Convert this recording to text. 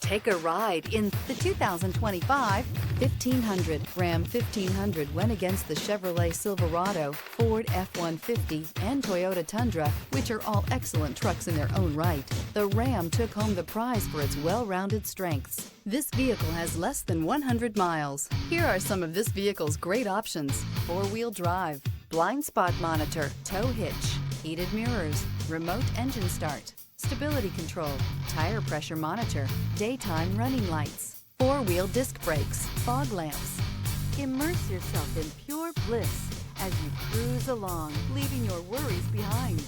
Take a ride in the 2025 1500. Ram 1500 went against the Chevrolet Silverado, Ford F-150, and Toyota Tundra, which are all excellent trucks in their own right. The Ram took home the prize for its well-rounded strengths. This vehicle has less than 100 miles. Here are some of this vehicle's great options: four-wheel drive, blind spot monitor, tow hitch, heated mirrors, remote engine start, stability control, tire pressure monitor, daytime running lights, four-wheel disc brakes, fog lamps. Immerse yourself in pure bliss as you cruise along, leaving your worries behind.